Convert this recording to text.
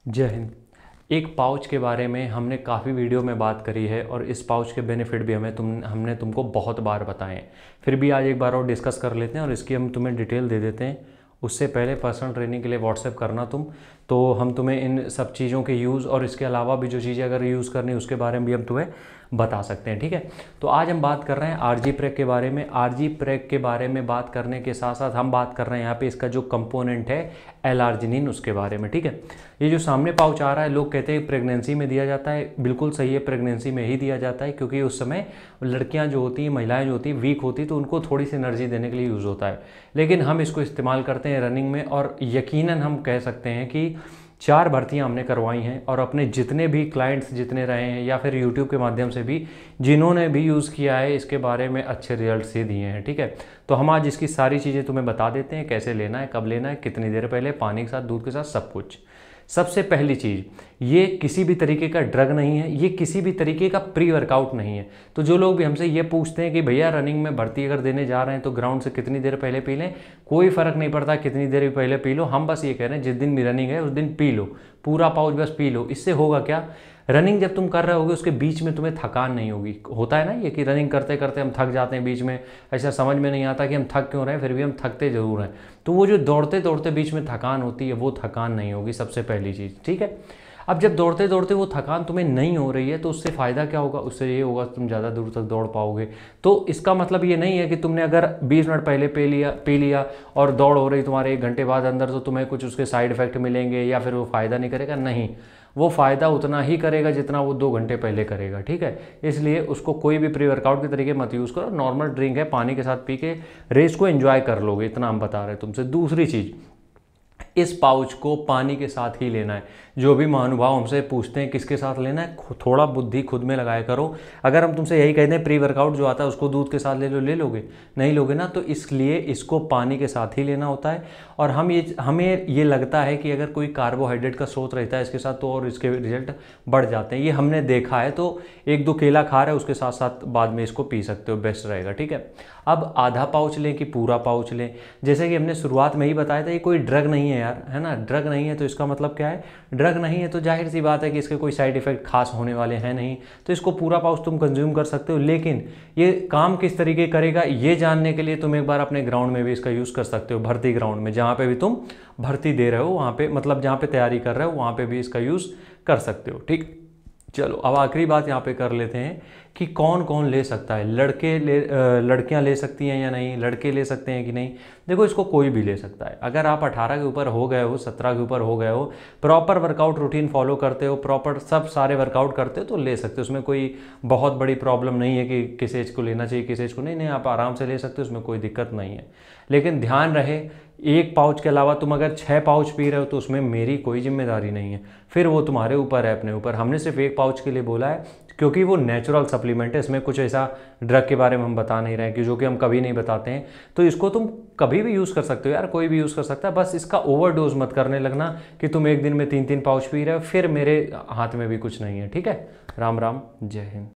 जय हिंद। एक पाउच के बारे में हमने काफ़ी वीडियो में बात करी है और इस पाउच के बेनिफिट भी हमने तुमको बहुत बार बताए हैं। फिर भी आज एक बार और डिस्कस कर लेते हैं और इसकी हम तुम्हें डिटेल दे देते हैं। उससे पहले पर्सनल ट्रेनिंग के लिए व्हाट्सएप करना तुम, तो हम तुम्हें इन सब चीज़ों के यूज़ और इसके अलावा भी जो चीज़ें अगर यूज़ करनी उसके बारे में भी हम तुम्हें बता सकते हैं। ठीक है, तो आज हम बात कर रहे हैं आरजी प्रेग के बारे में। आरजी प्रेग के बारे में बात करने के साथ साथ हम बात कर रहे हैं यहाँ पे इसका जो कंपोनेंट है एल-आर्जिनिन, उसके बारे में। ठीक है, ये जो सामने पाउच आ रहा है, लोग कहते हैं प्रेगनेंसी में दिया जाता है। बिल्कुल सही है, प्रेगनेंसी में ही दिया जाता है, क्योंकि उस समय लड़कियां जो होती हैं, महिलाएं जो होती हैं, वीक होती तो उनको थोड़ी सी एनर्जी देने के लिए यूज़ होता है। लेकिन हम इसको इस्तेमाल करते हैं रनिंग में, और यकीनन हम कह सकते हैं कि 4 भर्तियां हमने करवाई हैं और अपने जितने भी क्लाइंट्स जितने रहे हैं या फिर यूट्यूब के माध्यम से भी जिन्होंने भी यूज़ किया है, इसके बारे में अच्छे रिजल्ट ही दिए हैं। ठीक है, तो हम आज इसकी सारी चीज़ें तुम्हें बता देते हैं, कैसे लेना है, कब लेना है, कितनी देर पहले, पानी के साथ, दूध के साथ, सब कुछ। सबसे पहली चीज़, ये किसी भी तरीके का ड्रग नहीं है, ये किसी भी तरीके का प्री वर्कआउट नहीं है। तो जो लोग भी हमसे ये पूछते हैं कि भैया रनिंग में भर्ती अगर देने जा रहे हैं तो ग्राउंड से कितनी देर पहले पी लें, कोई फ़र्क नहीं पड़ता कितनी देर पहले पी लो। हम बस ये कह रहे हैं जिस दिन भी रनिंग है उस दिन पी लो, पूरा पाउच बस पी लो। इससे होगा क्या, रनिंग जब तुम कर रहे होगे उसके बीच में तुम्हें थकान नहीं होगी। होता है ना ये कि रनिंग करते करते हम थक जाते हैं, बीच में ऐसा समझ में नहीं आता कि हम थक क्यों रहे हैं, फिर भी हम थकते ज़रूर हैं। तो वो जो दौड़ते दौड़ते बीच में थकान होती है, वो थकान नहीं होगी, सबसे पहली चीज़। ठीक है, अब जब दौड़ते दौड़ते वो थकान तुम्हें नहीं हो रही है तो उससे फ़ायदा क्या होगा, उससे ये होगा तुम ज़्यादा दूर तक दौड़ पाओगे। तो इसका मतलब ये नहीं है कि तुमने अगर 20 मिनट पहले पी लिया और दौड़ हो रही तुम्हारे 1 घंटे बाद अंदर, तो तुम्हें कुछ उसके साइड इफ़ेक्ट मिलेंगे या फिर वो फ़ायदा नहीं करेगा। नहीं, वो फ़ायदा उतना ही करेगा जितना वो 2 घंटे पहले करेगा। ठीक है, इसलिए उसको कोई भी प्री वर्कआउट के तरीके मत यूज़ करो। नॉर्मल ड्रिंक है, पानी के साथ पी के रेस को एंजॉय कर लोगे, इतना हम बता रहे हैं तुमसे। दूसरी चीज़, इस पाउच को पानी के साथ ही लेना है। जो भी महानुभाव हमसे पूछते हैं किसके साथ लेना है, थोड़ा बुद्धि खुद में लगाया करो। अगर हम तुमसे यही कहते हैं प्री वर्कआउट जो आता है उसको दूध के साथ ले लो, ले लोगे? नहीं लोगे ना। तो इसलिए इसको पानी के साथ ही लेना होता है। और हमें ये लगता है कि अगर कोई कार्बोहाइड्रेट का स्रोत रहता है इसके साथ तो और इसके रिजल्ट बढ़ जाते हैं, ये हमने देखा है। तो 1-2 केला खा रहे हो उसके साथ साथ बाद में इसको पी सकते हो, बेस्ट रहेगा। ठीक है, अब आधा पाउच लें कि पूरा पाउच लें, जैसे कि हमने शुरुआत में ही बताया था, ये कोई ड्रग नहीं है यार, है ना। ड्रग नहीं है तो इसका मतलब क्या है, ड्रग नहीं है तो जाहिर सी बात है कि इसके कोई साइड इफेक्ट खास होने वाले हैं नहीं। तो इसको पूरा पाउच तुम कंज्यूम कर सकते हो। लेकिन ये काम किस तरीके करेगा ये जानने के लिए तुम एक बार अपने ग्राउंड में भी इसका यूज़ कर सकते हो। भर्ती ग्राउंड में, जहाँ पे भी तुम भर्ती दे रहे हो वहाँ पे, मतलब जहाँ पे तैयारी कर रहे हो वहाँ पे भी इसका यूज़ कर सकते हो। ठीक, चलो अब आखिरी बात यहाँ पे कर लेते हैं कि कौन कौन ले सकता है। लड़कियाँ ले सकती हैं या नहीं, लड़के ले सकते हैं कि नहीं। देखो, इसको कोई भी ले सकता है। अगर आप 18 के ऊपर हो गए हो, 17 के ऊपर हो गए हो, प्रॉपर वर्कआउट रूटीन फॉलो करते हो, प्रॉपर सब सारे वर्कआउट करते हो तो ले सकते हो। उसमें कोई बहुत बड़ी प्रॉब्लम नहीं है कि किस एज को लेना चाहिए, किस एज को नहीं। नहीं, आप आराम से ले सकते हो, उसमें कोई दिक्कत नहीं है। लेकिन ध्यान रहे, 1 पाउच के अलावा तुम अगर 6 पाउच पी रहे हो तो उसमें मेरी कोई जिम्मेदारी नहीं है, फिर वो तुम्हारे ऊपर है, अपने ऊपर। हमने सिर्फ 1 पाउच के लिए बोला है क्योंकि वो नेचुरल सप्लीमेंट है, इसमें कुछ ऐसा ड्रग के बारे में हम बता नहीं रहे हैं कि जो कि हम कभी नहीं बताते हैं। तो इसको तुम कभी भी यूज़ कर सकते हो यार, कोई भी यूज़ कर सकता है। बस इसका ओवरडोज मत करने लगना कि तुम एक दिन में 3-3 पाउच पी रहे हो, फिर मेरे हाथ में भी कुछ नहीं है। ठीक है, राम राम, जय हिंद।